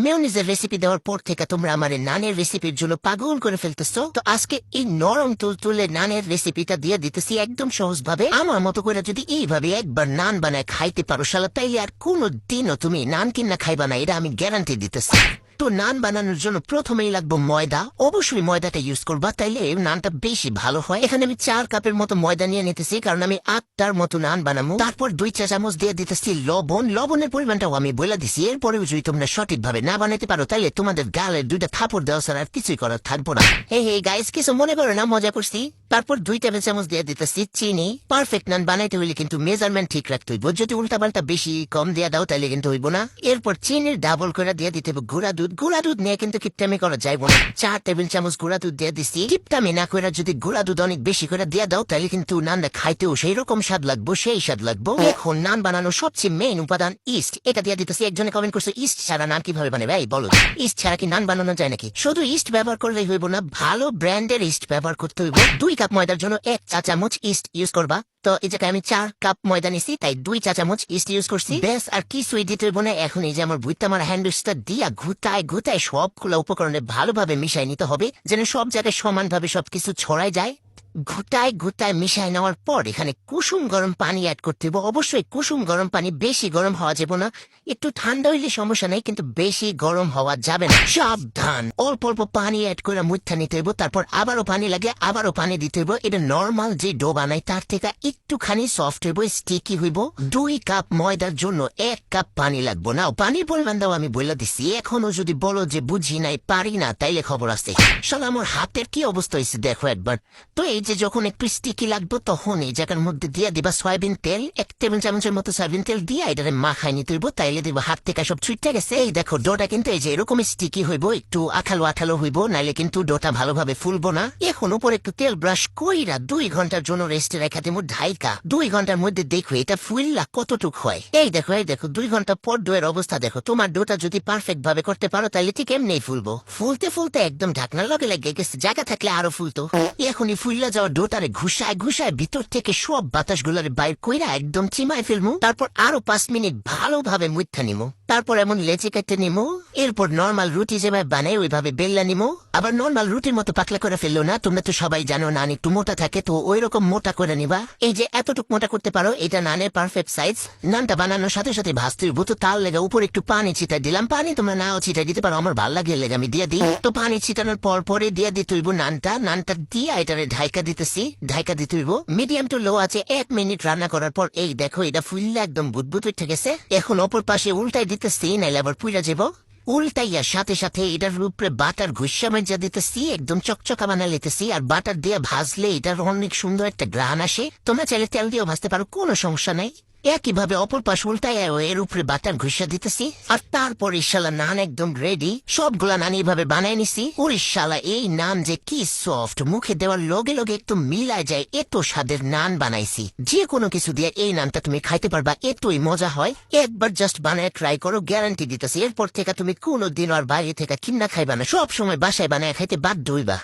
মেয়োনিজের recipe দেওয়ার পর থেকে তোমরা আমার এই নানের রেসিপির জন্য পাগল করে ফেলতেছো। তো আজকে এই নরম তুলতুলে নানের রেসিপিটা দিয়ে দিতেছি একদম সহজভাবে। আমার মতো করে যদি এইভাবে একবার নান বানায় খাইতে পারো শালা, তাইলে আর কোনো দিনও তুমি নান কিনা খাইবা না, এটা আমি গ্যারান্টি দিতেছি। তো নান বানানোর জন্য প্রথমেই লাগবে ময়দা। অবশ্যই ময়দাটা ইউজ করবা, তাইলে নানটা বেশি ভালো হয়। এখানে আমি 4 কাপের মতো ময়দা নিয়ে নিতেছি, কারণ আমি 8টার মতো নান বানাবো। তারপর 2 চা চামচ দিয়ে দিতেছি লবণ। লবণের পরিমাণটাও আমি বলে দিছি। এরপরেও যদি তোমরা সঠিকভাবে না বানাতে পারো, তাইলে তোমাদের গালের 2টা থাপড় দেওয়া ছাড়া আর কিছুই করার থাকবো না। হে গাইস, কিছু মনে করো না, মজা করছি। তারপর 2 টেবিল চামচ দিয়ে দিতেছি চিনি। পারফেক্ট নান বানাইতে হইলে কিন্তু মেজারমেন্ট ঠিক রাখতে হইব। যদি উল্টাপাল্টা বেশি কম দিয়ে দাও, তাইলে কিন্তু হইব না। এরপর চিনির ডাবল করে দিয়ে দিতে হবে গুঁড়া দুধ। গুঁড়া দুধ নিয়ে কিন্তু কিপটামি করা যাইব না। 4 টেবিল চামচ গুঁড়া দুধ দিয়ে দিচ্ছি। কিপটামি না করে যদি গুঁড়া দুধ অনেক বেশি করে দিয়ে দাও, তাহলে কিন্তু নানটা খাইতেও সেই রকম স্বাদ লাগবো, সেই স্বাদ লাগবো। এখন নান বানানোর সবচেয়ে মেইন উপাদান ইস্ট। এটা দিয়ে দিতেছি। একজনে কমেন্ট করছে ইস্ট ছাড়া নান কিভাবে বানাবে। এই বলো, ইস্ট ছাড়া কি নান বানানো যায় নাকি? শুধু ইস্ট ব্যবহার করলেই হইব না, ভালো ব্র্যান্ডের ইস্ট ব্যবহার করতে হইব। 2 কাপ ময়দার জন্য 1 চা চামচ ইস্ট ইউজ করবা। তো এই জায়গায় আমি 4 কাপ ময়দা নিছি, তাই 2 চা চামচ ইস্ট ইউজ করছি। বেশ, আর কিছুই দিতে হইব না। এখন এই যে আমার বুইতে আমার হ্যান্ডউইচটা দিয়া ঘুটায় সবগুলো উপকরণে ভালোভাবে মিশাই নিতে হবে, যেন সব জায়গায় সমানভাবে সবকিছু ছড়ায় যায়। ঘুটায় মিশাই নেওয়ার পর এখানে কুসুম গরম পানি অ্যাড করতে হবে। অবশ্যই কুসুম গরম পানি, বেশি গরম হওয়া যাবে না। একটু ঠান্ডা হইলে সমস্যা নেই, কিন্তু বেশি গরম হওয়া যাবে না। সাবধান, অল্প অল্প পানি অ্যাড করে মুঠা নিতে হইব। তারপর আবারও পানি লাগে, আবারও পানি দিতে হইব। এটা নর্মাল যে ডো বানাই তার থেকে একটুখানি সফট হইব, স্টিকি হইব। 2 কাপ ময়দার জন্য 1 কাপ পানি লাগবো। না, পানির পরিমাণ দাও আমি বলে দিচ্ছি। এখনো যদি বলো যে বুঝি নাই, পারি না, তাইলে খবর আছে। শালা আমার হাতের কি অবস্থা হয়েছে দেখো একবার। তো এই যে যখন একটু স্টিকি লাগবে, তখন এই জায়গার মধ্যে দিয়ে দিবা সয়াবিন তেল। 1 টেবিল চামচের মতো সয়াবিন তেল দিয়ে এটারে মাখাই নিতে হইব। তাইলে দিবা হাত থেকে সব ছুটতে গেছে। এই দেখো ডোটা কিন্তু এই যে এরকম স্টিকি হইব, একটু আঠালো হইব, নাইলে কিন্তু ডোটা ভালোভাবে ফুলবো না। এখন উপরে একটু তেল ব্রাশ কইরা 2 ঘন্টার জন্য রেস্টে রেখা দিব ঢাইকা। 2 ঘন্টার মধ্যে দেখো এটা ফুললা কতটুক হয়। এই দেখো 2 ঘন্টা পর ডোয়ের অবস্থা দেখো। তোমার ডোটা যদি পারফেক্ট ভাবে করতে পারো, তাহলে ঠিক এমনি ফুলবো। ফুলতে একদম ঢাকনার লগে লেগে গেছে, জায়গা থাকলে আরো ফুলতো। এখনই ফুললা যাওয়া ডোটারে ঘুষায় ভিতর থেকে সব বাতাসগুলোরে বাইর কইরা একদম চিমায় ফেলমু। তারপর আরো 5 মিনিট ভালোভাবে মুঠা নিমু। তারপর এমন লেচি কেটে নিমু। এরপর নর্মাল রুটি যেভাবে বানাই ওইভাবে বেললা নিমু। আবার নর্মাল রুটির মতো পাতলা করে ফেললো না। তোমরা তো সবাই জানো নান একটু মোটা থাকে, তো ওই রকম মোটা করে নিবা। এই যে এতটুক মোটা করতে পারো, এটা নানের পারফেক্ট সাইজ। নানটা বানানোর সাথে সাথে ভাজতে হইব, তো তার লেগে উপর একটু পানি ছিটাই দিলাম। পানি তোমরা নাও ছিটাই দিতে পারো, আমার ভালো লাগে লেগে আমি দিয়ে দিই। তো পানি ছিটানোর পরে দিয়ে দিতে হইব নানটা দিয়ে এটারে ঢাইকা দিতে হইব। মিডিয়াম টু লো আছে 1 মিনিট রান্না করার পর এই দেখো এটা ফুললে একদম বুদবুদ উঠে গেছে। এখন অপর পাশে উল্টাই দিতেছি, নাইলে আবার পুইরা যাবো। উল্টাইয়ার সাথে সাথে এটার উপরে বাটার ঘুষা মেজা দিতেছি, একদম চকচকা বানা লেতেছি। আর বাটার দিয়ে ভাজলে এটার অনেক সুন্দর একটা গ্রান আসে। তোমরা চাইলে তেল দিয়েও ভাজতে পারো, কোনো সমস্যা নাই। একইভাবে অপর পাশ উল্টায় এর উপরে বাটার ঘুষা দিতেছি। আর তারপর ইশালা নান একদম রেডি। সবগুলা নান এইভাবে বানাই নিছি। ওরিশালা এই নান যে কি সফট, মুখে দেওয়ার লগে লগে একটু মিলায় যায়, এত স্বাদের নান বানাইছি। যে কোনো কিছু দিয়ে এই নানটা তুমি খাইতে পারবা, এতই মজা হয়। একবার জাস্ট বানায় ট্রাই করো, গ্যারান্টি দিতেছি। এরপর থেকে তুমি কোনোদিন আর বাইরে থেকে কিনা খাইবা না, সব সময় বাসায় বানায় খাইতে বাধ্য হইবা।